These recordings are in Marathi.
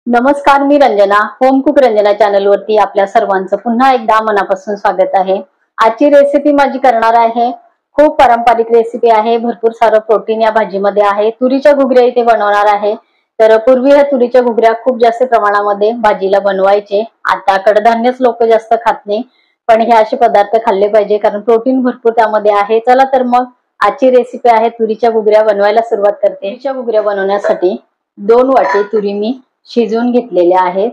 नमस्कार, मी Ranjana. Home cook Ranjana channel वरती आपल्या सर्वांचं पुन्हा एकदा मनापासून स्वागत आहे. आजची रेसिपी माझी करणार आहे. खूप पारंपरिक रेसिपी आहे. भरपूर सारं प्रोटीन या भाजीमध्ये आहे. तुरीच्या घुगऱ्या इथे बनवणार आहे. तर पूर्वी ह्या तुरीच्या घुगऱ्या खूप जास्त प्रमाणामध्ये भाजीला बनवायचे. आता कडधान्यच लोक जास्त खात नाही, पण हे असे पदार्थ खाल्ले पाहिजे कारण प्रोटीन भरपूर त्यामध्ये आहे. चला तर मग आजची रेसिपी आहे तुरीच्या घुगऱ्या बनवायला सुरुवात करते. तुरीच्या घुगऱ्या बनवण्यासाठी 2 वाटी तुरी मी शिजवून घेतलेल्या आहेत.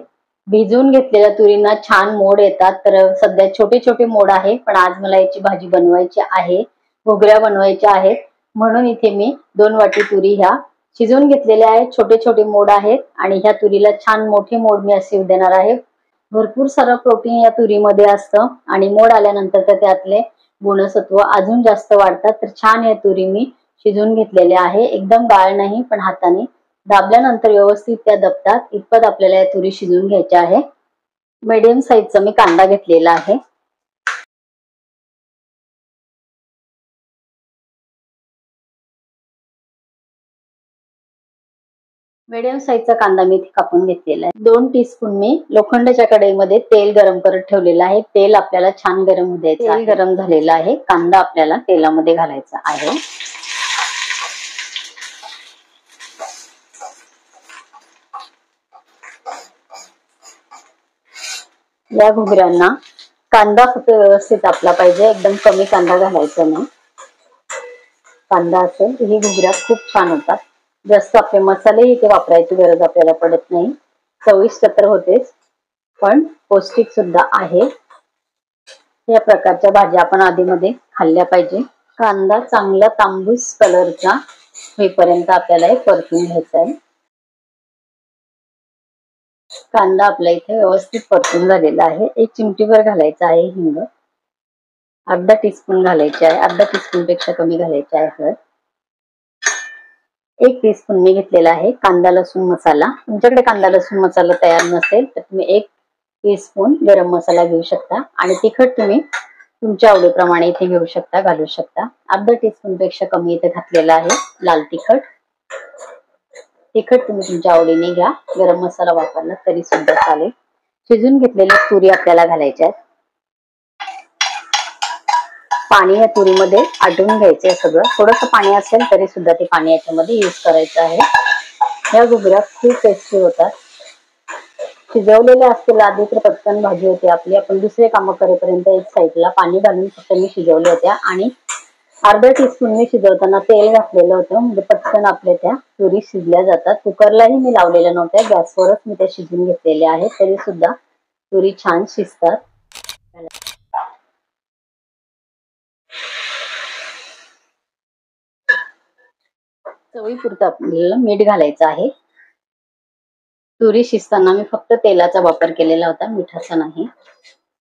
भिजवून घेतलेल्या तुरींना छान मोड येतात. तर सध्या छोटे छोटे मोड आहे, पण आज मला याची भाजी बनवायची आहे, घुगऱ्या बनवायच्या आहेत, म्हणून इथे मी 2 वाटी तुरी ह्या शिजवून घेतलेल्या आहेत. छोटे छोटे मोड आहेत आणि ह्या तुरीला छान मोठे मोड मी असे देणार आहे. भरपूर सारं प्रोटीन या तुरीमध्ये असतं आणि मोड आल्यानंतर तर त्यातले गुणसत्व अजून जास्त वाढतात. तर छान या तुरी मी शिजवून घेतलेल्या आहे. एकदम गाळ नाही, पण हाताने दाबल्यानंतर व्यवस्थित त्या दबतात इतपत आपल्याला या तुरी शिजवून घ्यायच्या आहे. मीडियम साईजचा मी कांदा घेतलेला आहे. मीडियम साईजचा कांदा मी कापून घेतलेला आहे. 2 टीस्पून मी लोखंडाच्या कढईमध्ये तेल गरम करत ठेवलेलं आहे. तेल आपल्याला छान गरम होऊ द्यायचं आहे. गरम झालेलं आहे. कांदा आपल्याला तेलामध्ये घालायचा आहे. या घुगऱ्यांना कांदा फक्त व्यवस्थित आपला पाहिजे, एकदम कमी कांदा घालायचा नाही. कांदा असेल ही घुगऱ्या खूप छान होतात. जास्त आपले मसाले इथे वापरायची गरज आपल्याला पडत नाही. चविष्ट तर होतेच, पण पौष्टिक सुद्धा आहे. या प्रकारच्या भाज्या आपण आधीमध्ये खाल्ल्या पाहिजे. कांदा चांगला तांबूस कलरचा होईपर्यंत आपल्याला हे परतून घ्यायचा आहे. कांदा आपल्या इथे व्यवस्थित परतून झालेला आहे. 1 चिमटीभर घालायचा आहे हिंग. अर्धा टीस्पून घालायचे आहे. अर्धा टीस्पून पेक्षा कमी घालायचे आहे हळद. 1 टीस्पून मी घेतलेला आहे कांदा लसूण मसाला. तुमच्याकडे कांदा लसूण मसाला तयार नसेल तर तुम्ही 1 टीस्पून गरम मसाला घेऊ शकता आणि तिखट तुम्ही तुमच्या आवडीप्रमाणे इथे घेऊ शकता, घालू शकता. अर्धा टीस्पून पेक्षा कमी इथे घातलेला आहे लाल तिखट. तिखट तुम्ही तुमच्या आवडीने घ्या. गरम मसाला वापरला तरी सुद्धा चालेल. शिजून घेतलेल्या तुरी आपल्याला घालायच्या आहेत. पाणी या तुरीमध्ये आटवून घ्यायचे सगळं. थोडंसं पाणी असेल तरी सुद्धा ते पाणी याच्यामध्ये यूज करायचं आहे. या घुगऱ्या खूप टेस्टी होतात. शिजवलेल्या असतील आधी तर पटकन भाजी होते आपली. आपण दुसरे कामं करेपर्यंत एक साईडला पाणी घालून फक्त मी शिजवल्या होत्या आणि अर्धा टीस्पून मी शिजवताना तेल घातलेलं होतं, म्हणजे पटकन आपल्या त्या तुरी शिजल्या जातात. कुकरलाही मी लावलेल्या नव्हत्या, गॅसवरच मी त्या शिजून घेतलेल्या आहेत, तरी सुद्धा तुरी छान शिजतात. चवीपुरतं आपल्याला मीठ घालायचं आहे. तुरी शिजताना मी फक्त तेलाचा वापर केलेला होता, मिठाचा नाही.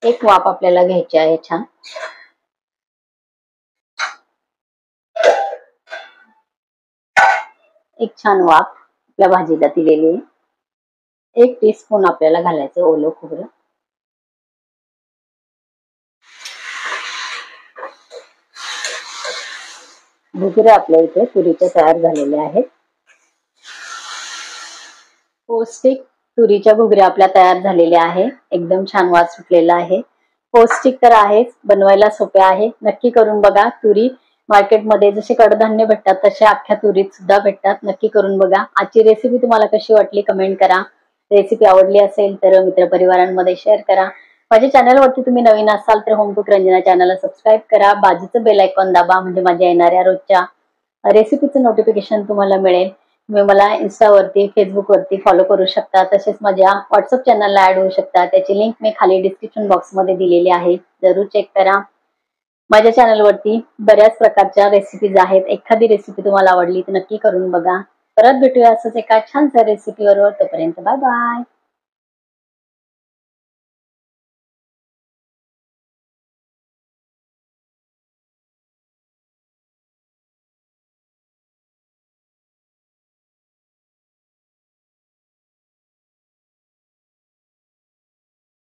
एक वाफ आपल्याला घ्यायची आहे छान. एक छान वाफ आपल्या भाजीला दिलेली आहे. 1 टीस्पून आपल्याला घालायचं ओलं खोबरं. घुगऱ्या आपल्या इथे तुरीच्या तयार झालेल्या आहेत. पौष्टिक तुरीच्या घुगऱ्या आपल्या तयार झालेल्या आहे. एकदम छान वास सुटलेला आहे. पौष्टिक तर आहेच, बनवायला सोपे आहे. नक्की करून बघा. तुरी मार्केटमध्ये जसे कडधान्य भेटतात तसे अख्ख्या तुरीत सुद्धा भेटतात. नक्की करून बघा. आजची रेसिपी तुम्हाला कशी वाटली कमेंट करा. रेसिपी आवडली असेल तर मित्रपरिवारांमध्ये शेअर करा. माझ्या चॅनलवरती तुम्ही नवीन असाल तर होम कुक रंजना चॅनलला सबस्क्राईब करा. बाजूचं बेल आयकॉन दाबा, म्हणजे माझ्या येणाऱ्या रोजच्या रेसिपीचं नोटिफिकेशन तुम्हाला मिळेल. तुम्ही मला इंस्टावरती, फेसबुकवरती फॉलो करू शकता. तसेच माझ्या व्हॉट्सअप चॅनलला ऍड होऊ शकता. त्याची लिंक मी खाली डिस्क्रिप्शन बॉक्समध्ये दिलेली आहे, जरूर चेक करा. माझ्या चॅनलवरती बऱ्याच प्रकारच्या रेसिपीज आहेत. एखादी रेसिपी तुम्हाला आवडली तर नक्की करून बघा. परत भेटूया असंच एका छानशा रेसिपीवर. तोपर्यंत बाय बाय.